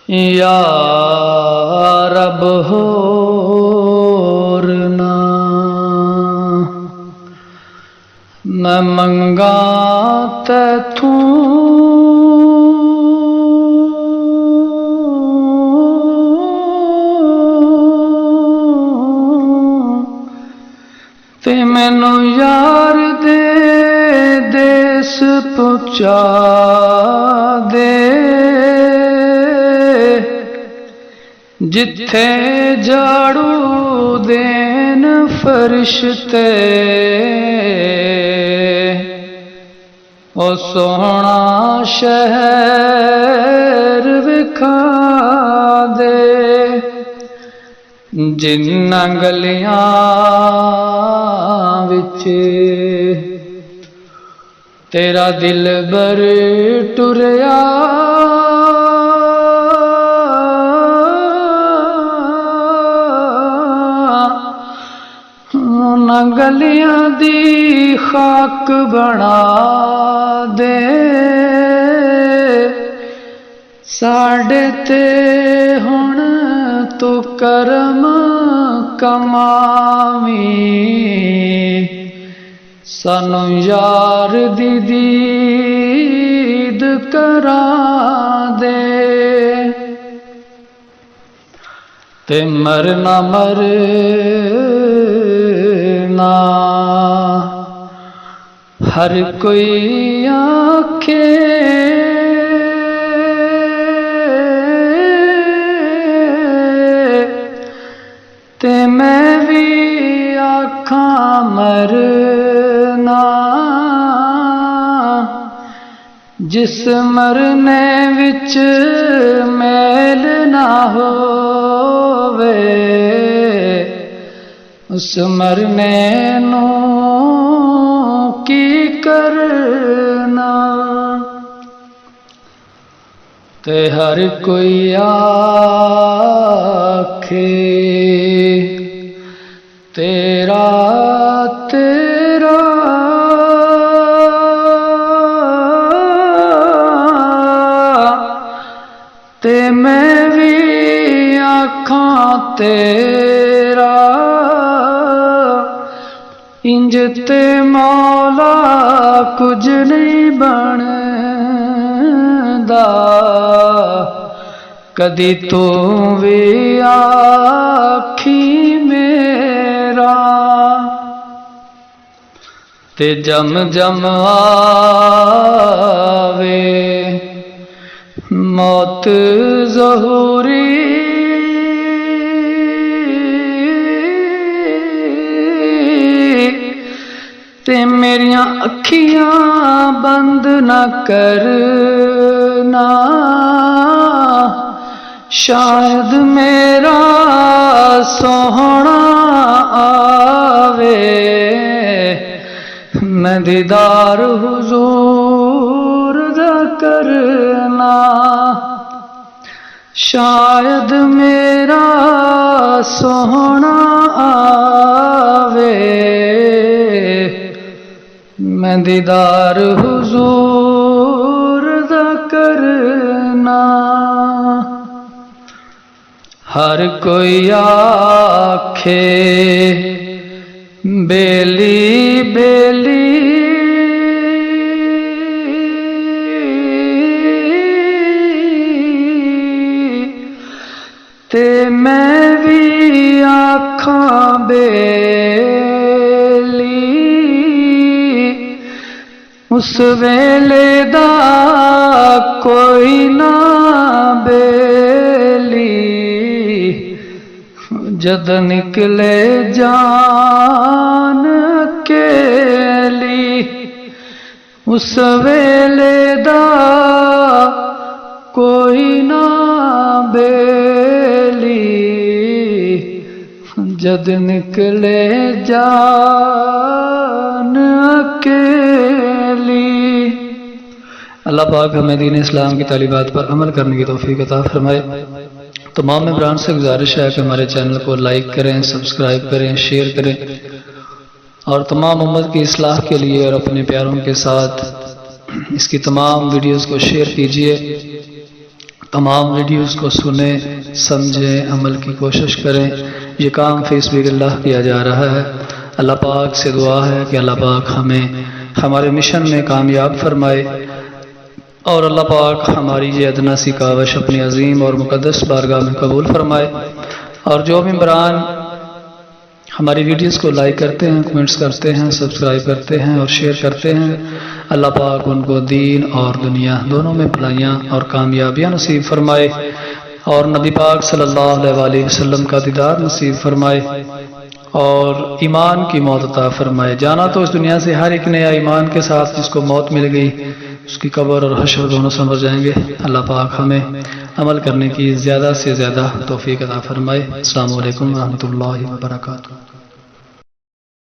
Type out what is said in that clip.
या रब होर ना मैं मंगा तैथू ते मैनू यार दे देस पहुँचा दे जिथे झाड़ू देन फरिश्ते ओ सोहना शहर विखा दे जिन्ना गलियां विच तेरा दिल बर टुरिया ना गलियां दी खाक बना दे साढ़े ते हुण तू करम कमावी सानू यार दी दीद करा दे ते मरना मरना हर कोई आखे ते मैं भी आखा मरना जिस मरने विच मेल ना होवे उस मरने नू की करना ते हर कोई आखे तेरा तेरा ते मैं भी आखा तेरा इंज ते मौला कुछ नहीं बनदा कदी तू भी आखी मेरा ते जम जम आवे मौत ज़हूरी ते मेरियां अखियां बंद न करना शायद मेरा सोहना आवे मैं दीदार हुजूर दा करना शायद मेरा सोहना आवे मैं दीदार हुजूर दा करना हर कोई आखे बेली बेली ते मैं भी आखा बेली उस वेले दा कोई ना बेली जद निकले जान अकेली उस वेले दा कोई ना बेली जद निकले जान अकेली। अल्लाह पाक हमें दीन इस्लाम की तालीमात पर अमल करने की तौफीक अता फरमाए। तमाम मेंबरान से गुजारिश है कि हमारे चैनल को लाइक करें, सब्सक्राइब करें, शेयर करें और तमाम उम्मत की इस्लाह के लिए और अपने प्यारों के साथ इसकी तमाम वीडियोस को शेयर कीजिए तमाम वीडियोस को सुने, समझें, अमल की कोशिश करें। ये काम फी सबिलिल्लाह किया जा रहा है। अल्लाह पाक से दुआ है कि अल्लाह पाक हमें हमारे मिशन में कामयाब फरमाए और अल्लाह पाक हमारी ये अदना सी कावश अपनी अजीम और मुक़द्दस बारगाह में कबूल फरमाए। और जो मेंबरान हमारी वीडियोस को लाइक करते हैं, कमेंट्स करते हैं, सब्सक्राइब करते हैं और शेयर करते हैं, अल्लाह पाक उनको दीन और दुनिया दोनों में भलाइयाँ और कामयाबियाँ नसीब फरमाए और नबी पाक सल्लल्लाहु अलैहि वसल्लम का दीदार नसीब फरमाए और ईमान की मौत अता फरमाए। जाना तो इस दुनिया से हर एक नया ईमान के साथ, जिसको मौत मिल गई उसकी कब्र और हश्र दोनों समझ जाएंगे। अल्लाह पाक हमें अमल करने की ज़्यादा से ज़्यादा तौफीक अता फरमाए। अस्सलामु अलैकुम व रहमतुल्लाहि व बरकातुहू।